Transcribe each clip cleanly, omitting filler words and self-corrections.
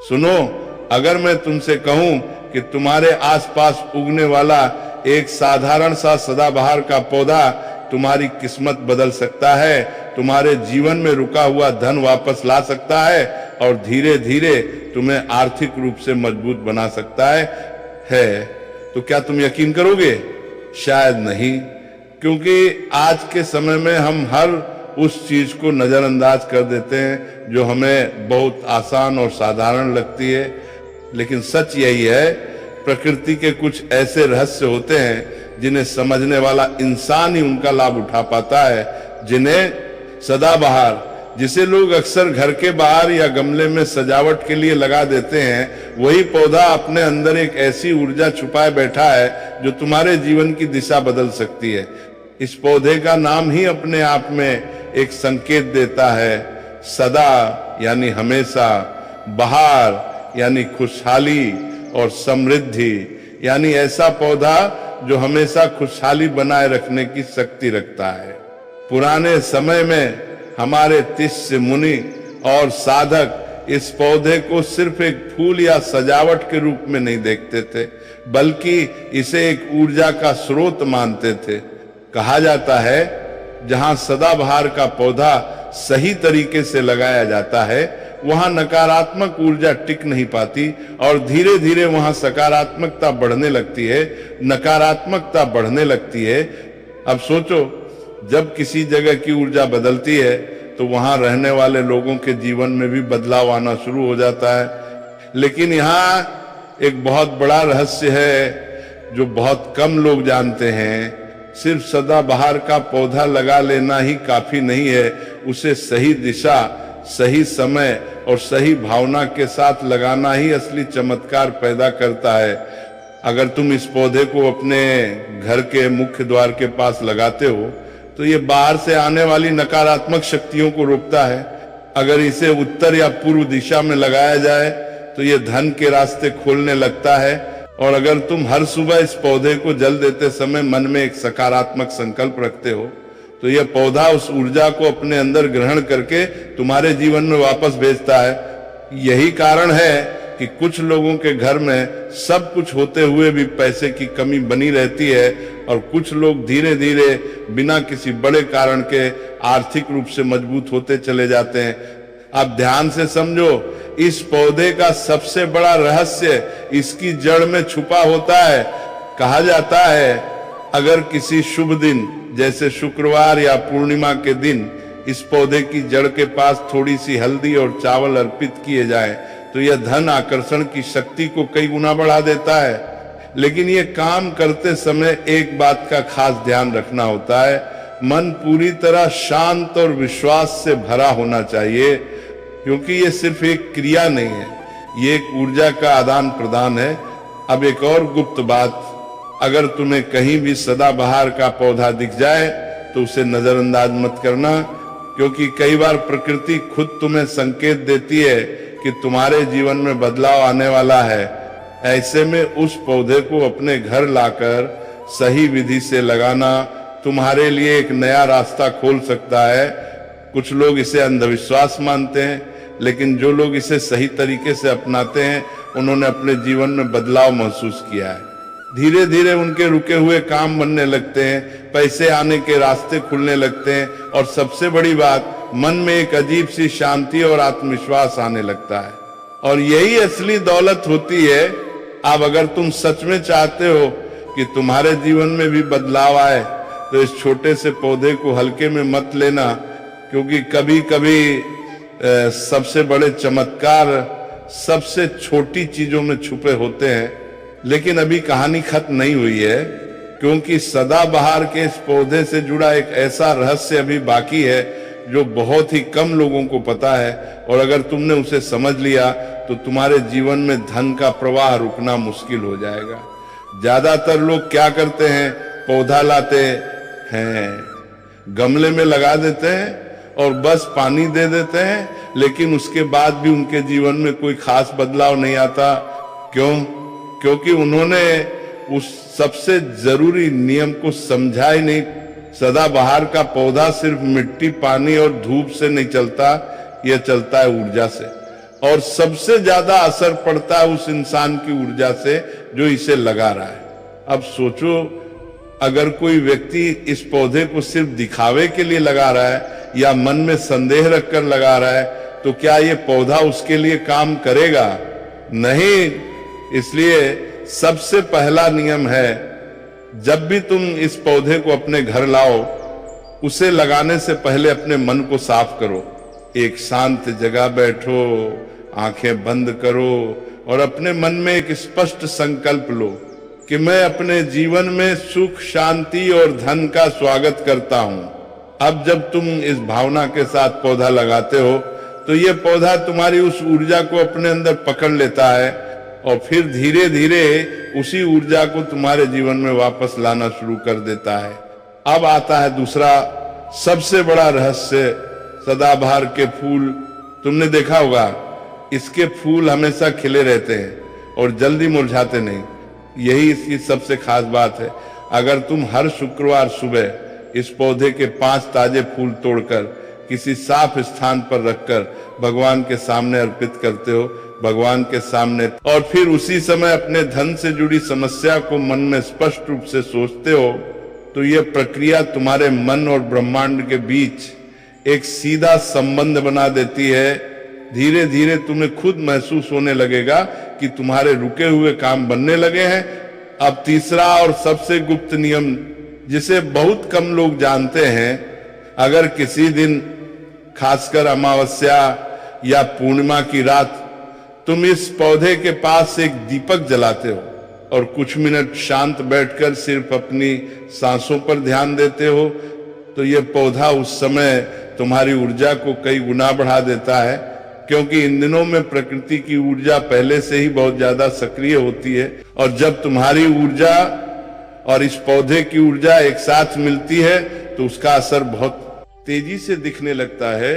सुनो, अगर मैं तुमसे कहूं कि तुम्हारे आसपास उगने वाला एक साधारण सा सदाबहार का पौधा तुम्हारी किस्मत बदल सकता है, तुम्हारे जीवन में रुका हुआ धन वापस ला सकता है और धीरे धीरे तुम्हें आर्थिक रूप से मजबूत बना सकता है, तो क्या तुम यकीन करोगे? शायद नहीं, क्योंकि आज के समय में हम हर उस चीज को नजरअंदाज कर देते हैं जो हमें बहुत आसान और साधारण लगती है। लेकिन सच यही है, प्रकृति के कुछ ऐसे रहस्य होते हैं जिन्हें समझने वाला इंसान ही उनका लाभ उठा पाता है। जिन्हें सदाबहार, जिसे लोग अक्सर घर के बाहर या गमले में सजावट के लिए लगा देते हैं, वही पौधा अपने अंदर एक ऐसी ऊर्जा छुपाए बैठा है जो तुम्हारे जीवन की दिशा बदल सकती है। इस पौधे का नाम ही अपने आप में एक संकेत देता है। सदा यानी हमेशा, बहार यानी खुशहाली, और समृद्धि यानी ऐसा पौधा जो हमेशा खुशहाली बनाए रखने की शक्ति रखता है। पुराने समय में हमारे शिष्य मुनि और साधक इस पौधे को सिर्फ एक फूल या सजावट के रूप में नहीं देखते थे, बल्कि इसे एक ऊर्जा का स्रोत मानते थे। कहा जाता है, जहां सदाबहार का पौधा सही तरीके से लगाया जाता है, वहां नकारात्मक ऊर्जा टिक नहीं पाती और धीरे धीरे वहां सकारात्मकता बढ़ने लगती है, नकारात्मकता बढ़ने लगती है। अब सोचो, जब किसी जगह की ऊर्जा बदलती है तो वहां रहने वाले लोगों के जीवन में भी बदलाव आना शुरू हो जाता है। लेकिन यहाँ एक बहुत बड़ा रहस्य है जो बहुत कम लोग जानते हैं। सिर्फ सदाबहार का पौधा लगा लेना ही काफी नहीं है, उसे सही दिशा, सही समय और सही भावना के साथ लगाना ही असली चमत्कार पैदा करता है। अगर तुम इस पौधे को अपने घर के मुख्य द्वार के पास लगाते हो तो ये बाहर से आने वाली नकारात्मक शक्तियों को रोकता है। अगर इसे उत्तर या पूर्व दिशा में लगाया जाए तो ये धन के रास्ते खोलने लगता है। और अगर तुम हर सुबह इस पौधे को जल देते समय मन में एक सकारात्मक संकल्प रखते हो तो यह पौधा उस ऊर्जा को अपने अंदर ग्रहण करके तुम्हारे जीवन में वापस भेजता है। यही कारण है कि कुछ लोगों के घर में सब कुछ होते हुए भी पैसे की कमी बनी रहती है और कुछ लोग धीरे धीरे बिना किसी बड़े कारण के आर्थिक रूप से मजबूत होते चले जाते हैं। आप ध्यान से समझो, इस पौधे का सबसे बड़ा रहस्य इसकी जड़ में छुपा होता है। कहा जाता है, अगर किसी शुभ दिन जैसे शुक्रवार या पूर्णिमा के दिन इस पौधे की जड़ के पास थोड़ी सी हल्दी और चावल अर्पित किए जाए तो यह धन आकर्षण की शक्ति को कई गुना बढ़ा देता है। लेकिन यह काम करते समय एक बात का खास ध्यान रखना होता है, मन पूरी तरह शांत और विश्वास से भरा होना चाहिए, क्योंकि ये सिर्फ एक क्रिया नहीं है, ये एक ऊर्जा का आदान प्रदान है। अब एक और गुप्त बात, अगर तुम्हें कहीं भी सदाबहार का पौधा दिख जाए तो उसे नजरअंदाज मत करना, क्योंकि कई बार प्रकृति खुद तुम्हें संकेत देती है कि तुम्हारे जीवन में बदलाव आने वाला है। ऐसे में उस पौधे को अपने घर लाकर सही विधि से लगाना तुम्हारे लिए एक नया रास्ता खोल सकता है। कुछ लोग इसे अंधविश्वास मानते हैं, लेकिन जो लोग इसे सही तरीके से अपनाते हैं उन्होंने अपने जीवन में बदलाव महसूस किया है। धीरे धीरे उनके रुके हुए काम बनने लगते हैं, पैसे आने के रास्ते खुलने लगते हैं और सबसे बड़ी बात, मन में एक अजीब सी शांति और आत्मविश्वास आने लगता है। और यही असली दौलत होती है। अब अगर तुम सच में चाहते हो कि तुम्हारे जीवन में भी बदलाव आए तो इस छोटे से पौधे को हल्के में मत लेना, क्योंकि कभी कभी सबसे बड़े चमत्कार सबसे छोटी चीजों में छुपे होते हैं। लेकिन अभी कहानी खत्म नहीं हुई है, क्योंकि सदाबहार के इस पौधे से जुड़ा एक ऐसा रहस्य अभी बाकी है जो बहुत ही कम लोगों को पता है। और अगर तुमने उसे समझ लिया तो तुम्हारे जीवन में धन का प्रवाह रुकना मुश्किल हो जाएगा। ज्यादातर लोग क्या करते हैं, पौधा लाते हैं, गमले में लगा देते हैं और बस पानी दे देते हैं, लेकिन उसके बाद भी उनके जीवन में कोई खास बदलाव नहीं आता। क्यों? क्योंकि उन्होंने उस सबसे जरूरी नियम को समझा ही नहीं। सदाबहार का पौधा सिर्फ मिट्टी, पानी और धूप से नहीं चलता, यह चलता है ऊर्जा से। और सबसे ज्यादा असर पड़ता है उस इंसान की ऊर्जा से जो इसे लगा रहा है। अब सोचो, अगर कोई व्यक्ति इस पौधे को सिर्फ दिखावे के लिए लगा रहा है या मन में संदेह रखकर लगा रहा है, तो क्या ये पौधा उसके लिए काम करेगा? नहीं। इसलिए सबसे पहला नियम है, जब भी तुम इस पौधे को अपने घर लाओ, उसे लगाने से पहले अपने मन को साफ करो। एक शांत जगह बैठो, आंखें बंद करो और अपने मन में एक स्पष्ट संकल्प लो कि मैं अपने जीवन में सुख, शांति और धन का स्वागत करता हूं। अब जब तुम इस भावना के साथ पौधा लगाते हो तो ये पौधा तुम्हारी उस ऊर्जा को अपने अंदर पकड़ लेता है और फिर धीरे धीरे उसी ऊर्जा को तुम्हारे जीवन में वापस लाना शुरू कर देता है। अब आता है दूसरा सबसे बड़ा रहस्य, सदाबहार के फूल। तुमने देखा होगा, इसके फूल हमेशा खिले रहते हैं और जल्दी मुरझाते नहीं। यही इसकी सबसे खास बात है। अगर तुम हर शुक्रवार सुबह इस पौधे के 5 ताजे फूल तोड़कर किसी साफ स्थान पर रखकर भगवान के सामने अर्पित करते हो, भगवान के सामने, और फिर उसी समय अपने धन से जुड़ी समस्या को मन में स्पष्ट रूप से सोचते हो, तो यह प्रक्रिया तुम्हारे मन और ब्रह्मांड के बीच एक सीधा संबंध बना देती है। धीरे धीरे तुम्हें खुद महसूस होने लगेगा कि तुम्हारे रुके हुए काम बनने लगे हैं। अब तीसरा और सबसे गुप्त नियम, जिसे बहुत कम लोग जानते हैं, अगर किसी दिन, खासकर अमावस्या या पूर्णिमा की रात, तुम इस पौधे के पास एक दीपक जलाते हो और कुछ मिनट शांत बैठकर सिर्फ अपनी सांसों पर ध्यान देते हो, तो यह पौधा उस समय तुम्हारी ऊर्जा को कई गुना बढ़ा देता है। क्योंकि इन दिनों में प्रकृति की ऊर्जा पहले से ही बहुत ज्यादा सक्रिय होती है, और जब तुम्हारी ऊर्जा और इस पौधे की ऊर्जा एक साथ मिलती है तो उसका असर बहुत तेजी से दिखने लगता है।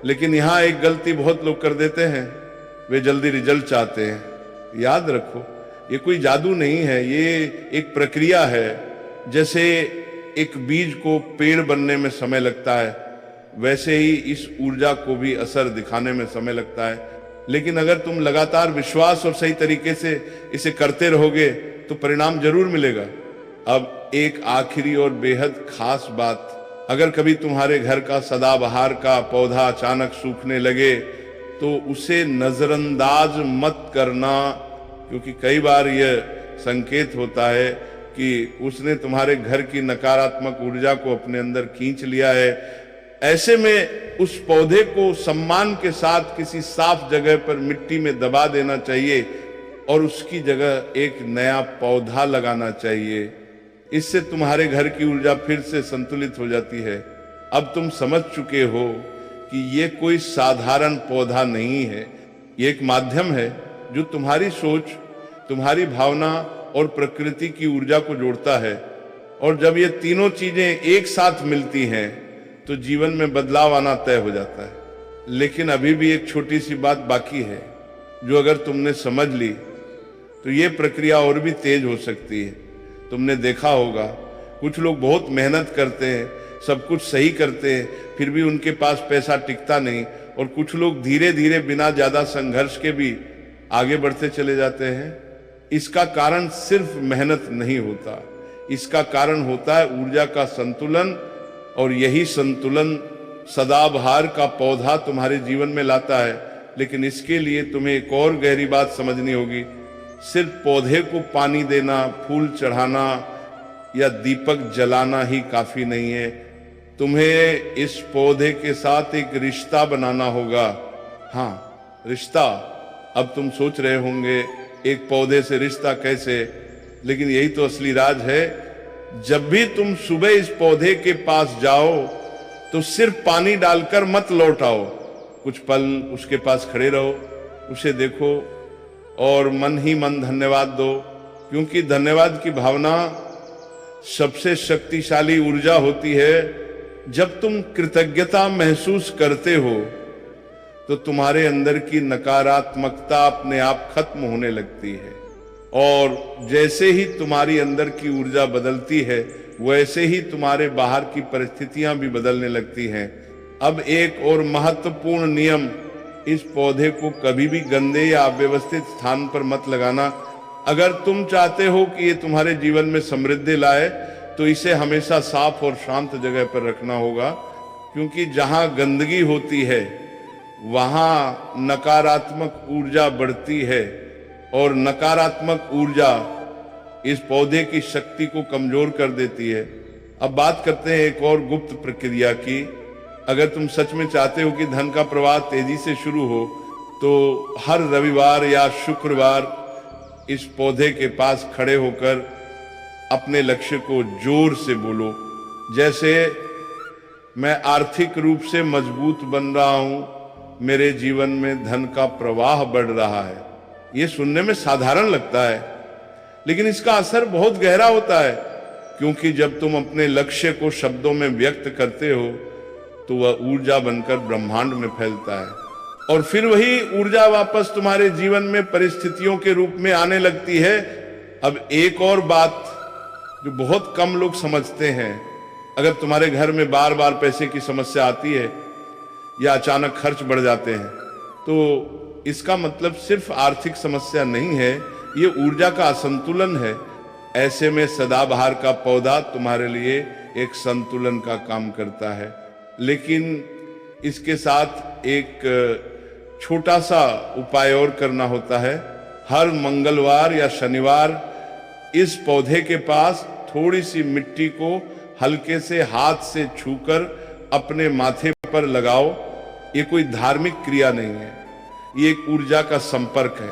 लेकिन यहाँ एक गलती बहुत लोग कर देते हैं, वे जल्दी रिजल्ट चाहते हैं। याद रखो, ये कोई जादू नहीं है, ये एक प्रक्रिया है। जैसे एक बीज को पेड़ बनने में समय लगता है, वैसे ही इस ऊर्जा को भी असर दिखाने में समय लगता है। लेकिन अगर तुम लगातार विश्वास और सही तरीके से इसे करते रहोगे तो परिणाम जरूर मिलेगा। अब एक आखिरी और बेहद खास बात, अगर कभी तुम्हारे घर का सदाबहार का पौधा अचानक सूखने लगे तो उसे नजरअंदाज मत करना, क्योंकि कई बार यह संकेत होता है कि उसने तुम्हारे घर की नकारात्मक ऊर्जा को अपने अंदर खींच लिया है। ऐसे में उस पौधे को सम्मान के साथ किसी साफ जगह पर मिट्टी में दबा देना चाहिए और उसकी जगह एक नया पौधा लगाना चाहिए। इससे तुम्हारे घर की ऊर्जा फिर से संतुलित हो जाती है। अब तुम समझ चुके हो कि ये कोई साधारण पौधा नहीं है, ये एक माध्यम है जो तुम्हारी सोच, तुम्हारी भावना और प्रकृति की ऊर्जा को जोड़ता है। और जब ये तीनों चीजें एक साथ मिलती हैं तो जीवन में बदलाव आना तय हो जाता है। लेकिन अभी भी एक छोटी सी बात बाकी है, जो अगर तुमने समझ ली तो ये प्रक्रिया और भी तेज हो सकती है। तुमने देखा होगा, कुछ लोग बहुत मेहनत करते हैं, सब कुछ सही करते हैं, फिर भी उनके पास पैसा टिकता नहीं, और कुछ लोग धीरे धीरे बिना ज्यादा संघर्ष के भी आगे बढ़ते चले जाते हैं। इसका कारण सिर्फ मेहनत नहीं होता, इसका कारण होता है ऊर्जा का संतुलन, और यही संतुलन सदाबहार का पौधा तुम्हारे जीवन में लाता है। लेकिन इसके लिए तुम्हें एक और गहरी बात समझनी होगी। सिर्फ पौधे को पानी देना, फूल चढ़ाना या दीपक जलाना ही काफी नहीं है। तुम्हें इस पौधे के साथ एक रिश्ता बनाना होगा। हाँ, रिश्ता। अब तुम सोच रहे होंगे एक पौधे से रिश्ता कैसे, लेकिन यही तो असली राज है। जब भी तुम सुबह इस पौधे के पास जाओ तो सिर्फ पानी डालकर मत लौट आओ, कुछ पल उसके पास खड़े रहो, उसे देखो और मन ही मन धन्यवाद दो, क्योंकि धन्यवाद की भावना सबसे शक्तिशाली ऊर्जा होती है। जब तुम कृतज्ञता महसूस करते हो तो तुम्हारे अंदर की नकारात्मकता अपने आप खत्म होने लगती है, और जैसे ही तुम्हारी अंदर की ऊर्जा बदलती है वैसे ही तुम्हारे बाहर की परिस्थितियां भी बदलने लगती हैं। अब एक और महत्वपूर्ण नियम इस पौधे को कभी भी गंदे या अव्यवस्थित स्थान पर मत लगाना। अगर तुम चाहते हो कि ये तुम्हारे जीवन में समृद्धि लाए तो इसे हमेशा साफ और शांत जगह पर रखना होगा, क्योंकि जहां गंदगी होती है वहां नकारात्मक ऊर्जा बढ़ती है और नकारात्मक ऊर्जा इस पौधे की शक्ति को कमजोर कर देती है। अब बात करते हैं एक और गुप्त प्रक्रिया की। अगर तुम सच में चाहते हो कि धन का प्रवाह तेजी से शुरू हो तो हर रविवार या शुक्रवार इस पौधे के पास खड़े होकर अपने लक्ष्य को जोर से बोलो, जैसे मैं आर्थिक रूप से मजबूत बन रहा हूं, मेरे जीवन में धन का प्रवाह बढ़ रहा है। ये सुनने में साधारण लगता है, लेकिन इसका असर बहुत गहरा होता है, क्योंकि जब तुम अपने लक्ष्य को शब्दों में व्यक्त करते हो तो वह ऊर्जा बनकर ब्रह्मांड में फैलता है और फिर वही ऊर्जा वापस तुम्हारे जीवन में परिस्थितियों के रूप में आने लगती है। अब एक और बात जो बहुत कम लोग समझते हैं, अगर तुम्हारे घर में बार बार पैसे की समस्या आती है या अचानक खर्च बढ़ जाते हैं तो इसका मतलब सिर्फ आर्थिक समस्या नहीं है, ये ऊर्जा का असंतुलन है। ऐसे में सदाबहार का पौधा तुम्हारे लिए एक संतुलन का काम करता है। लेकिन इसके साथ एक छोटा सा उपाय और करना होता है। हर मंगलवार या शनिवार इस पौधे के पास थोड़ी सी मिट्टी को हल्के से हाथ से छूकर अपने माथे पर लगाओ। ये कोई धार्मिक क्रिया नहीं है, ये एक ऊर्जा का संपर्क है।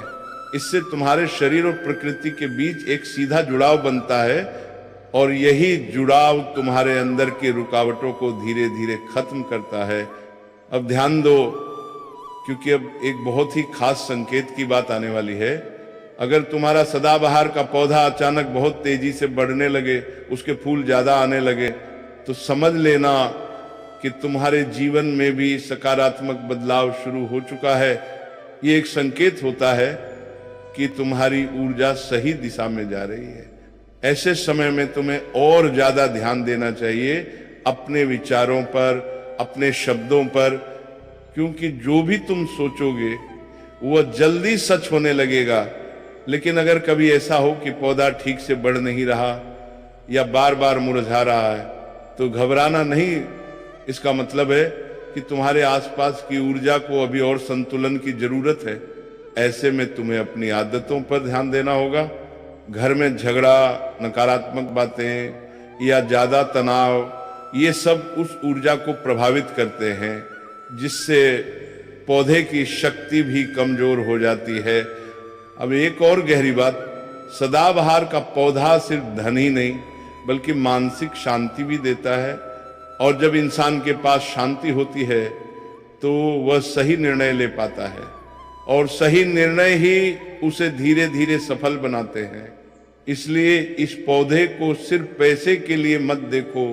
इससे तुम्हारे शरीर और प्रकृति के बीच एक सीधा जुड़ाव बनता है और यही जुड़ाव तुम्हारे अंदर की रुकावटों को धीरे धीरे खत्म करता है। अब ध्यान दो, क्योंकि अब एक बहुत ही खास संकेत की बात आने वाली है। अगर तुम्हारा सदाबहार का पौधा अचानक बहुत तेजी से बढ़ने लगे, उसके फूल ज्यादा आने लगे, तो समझ लेना कि तुम्हारे जीवन में भी सकारात्मक बदलाव शुरू हो चुका है। ये एक संकेत होता है कि तुम्हारी ऊर्जा सही दिशा में जा रही है। ऐसे समय में तुम्हें और ज्यादा ध्यान देना चाहिए अपने विचारों पर, अपने शब्दों पर, क्योंकि जो भी तुम सोचोगे वह जल्दी सच होने लगेगा। लेकिन अगर कभी ऐसा हो कि पौधा ठीक से बढ़ नहीं रहा या बार बार मुरझा रहा है तो घबराना नहीं। इसका मतलब है कि तुम्हारे आसपास की ऊर्जा को अभी और संतुलन की जरूरत है। ऐसे में तुम्हें अपनी आदतों पर ध्यान देना होगा। घर में झगड़ा, नकारात्मक बातें या ज्यादा तनाव, ये सब उस ऊर्जा को प्रभावित करते हैं जिससे पौधे की शक्ति भी कमजोर हो जाती है। अब एक और गहरी बात, सदाबहार का पौधा सिर्फ धन ही नहीं बल्कि मानसिक शांति भी देता है। और जब इंसान के पास शांति होती है तो वह सही निर्णय ले पाता है और सही निर्णय ही उसे धीरे धीरे सफल बनाते हैं। इसलिए इस पौधे को सिर्फ पैसे के लिए मत देखो,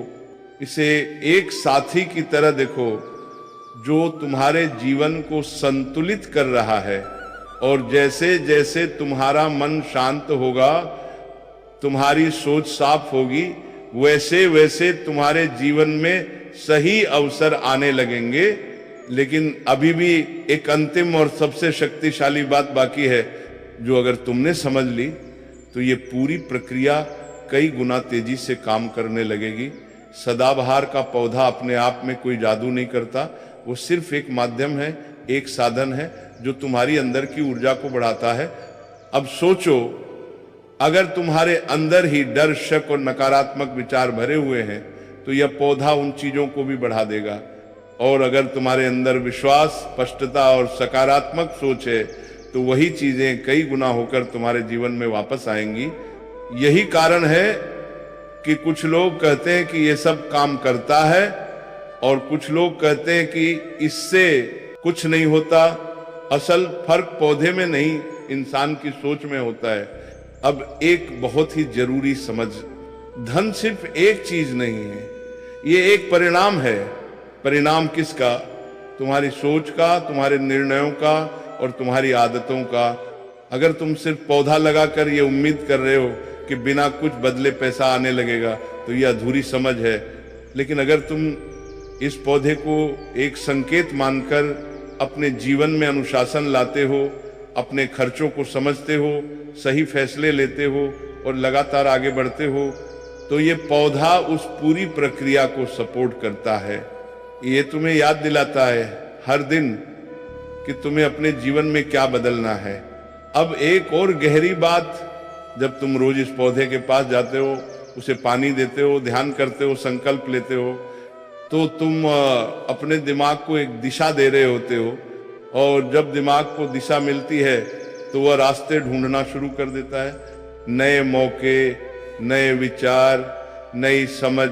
इसे एक साथी की तरह देखो जो तुम्हारे जीवन को संतुलित कर रहा है। और जैसे जैसे तुम्हारा मन शांत होगा, तुम्हारी सोच साफ होगी, वैसे वैसे तुम्हारे जीवन में सही अवसर आने लगेंगे। लेकिन अभी भी एक अंतिम और सबसे शक्तिशाली बात बाकी है, जो अगर तुमने समझ ली तो ये पूरी प्रक्रिया कई गुना तेजी से काम करने लगेगी। सदाबहार का पौधा अपने आप में कोई जादू नहीं करता, वो सिर्फ एक माध्यम है, एक साधन है जो तुम्हारी अंदर की ऊर्जा को बढ़ाता है। अब सोचो, अगर तुम्हारे अंदर ही डर, शक और नकारात्मक विचार भरे हुए हैं तो यह पौधा उन चीजों को भी बढ़ा देगा। और अगर तुम्हारे अंदर विश्वास, स्पष्टता और सकारात्मक सोच है तो वही चीजें कई गुना होकर तुम्हारे जीवन में वापस आएंगी। यही कारण है कि कुछ लोग कहते हैं कि ये सब काम करता है और कुछ लोग कहते हैं कि इससे कुछ नहीं होता। असल फर्क पौधे में नहीं, इंसान की सोच में होता है। अब एक बहुत ही जरूरी समझ, धन सिर्फ एक चीज नहीं है, ये एक परिणाम है। परिणाम किसका? तुम्हारी सोच का, तुम्हारे निर्णयों का और तुम्हारी आदतों का। अगर तुम सिर्फ पौधा लगाकर ये उम्मीद कर रहे हो कि बिना कुछ बदले पैसा आने लगेगा तो ये अधूरी समझ है। लेकिन अगर तुम इस पौधे को एक संकेत मानकर अपने जीवन में अनुशासन लाते हो, अपने खर्चों को समझते हो, सही फैसले लेते हो और लगातार आगे बढ़ते हो, तो ये पौधा उस पूरी प्रक्रिया को सपोर्ट करता है। ये तुम्हें याद दिलाता है हर दिन कि तुम्हें अपने जीवन में क्या बदलना है। अब एक और गहरी बात, जब तुम रोज इस पौधे के पास जाते हो, उसे पानी देते हो, ध्यान करते हो, संकल्प लेते हो, तो तुम अपने दिमाग को एक दिशा दे रहे होते हो। और जब दिमाग को दिशा मिलती है तो वह रास्ते ढूंढना शुरू कर देता है, नए मौके, नए विचार, नई समझ,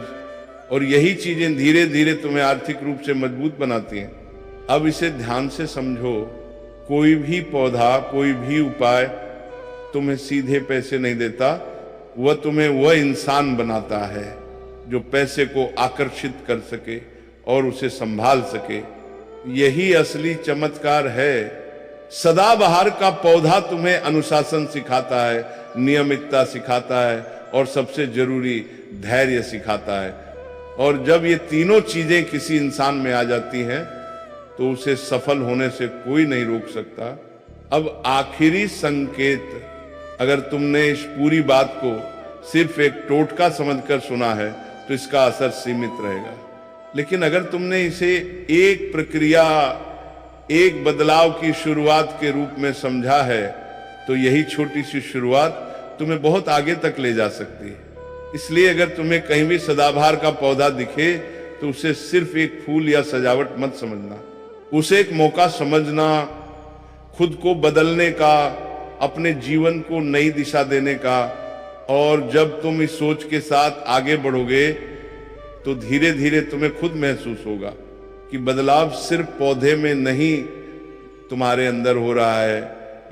और यही चीजें धीरे धीरे तुम्हें आर्थिक रूप से मजबूत बनाती हैं। अब इसे ध्यान से समझो, कोई भी पौधा, कोई भी उपाय तुम्हें सीधे पैसे नहीं देता, वह तुम्हें वह इंसान बनाता है जो पैसे को आकर्षित कर सके और उसे संभाल सके। यही असली चमत्कार है। सदाबहार का पौधा तुम्हें अनुशासन सिखाता है, नियमितता सिखाता है और सबसे जरूरी धैर्य सिखाता है। और जब ये तीनों चीजें किसी इंसान में आ जाती हैं तो उसे सफल होने से कोई नहीं रोक सकता। अब आखिरी संकेत, अगर तुमने इस पूरी बात को सिर्फ एक टोटका समझकर सुना है तो इसका असर सीमित रहेगा, लेकिन अगर तुमने इसे एक प्रक्रिया, एक बदलाव की शुरुआत के रूप में समझा है तो यही छोटी सी शुरुआत तुम्हें बहुत आगे तक ले जा सकती है। इसलिए अगर तुम्हें कहीं भी सदाबहार का पौधा दिखे तो उसे सिर्फ एक फूल या सजावट मत समझना, उसे एक मौका समझना, खुद को बदलने का, अपने जीवन को नई दिशा देने का। और जब तुम इस सोच के साथ आगे बढ़ोगे तो धीरे धीरे तुम्हें खुद महसूस होगा कि बदलाव सिर्फ पौधे में नहीं तुम्हारे अंदर हो रहा है।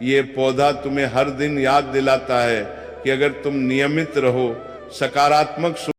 ये पौधा तुम्हें हर दिन याद दिलाता है कि अगर तुम नियमित रहो, सकारात्मक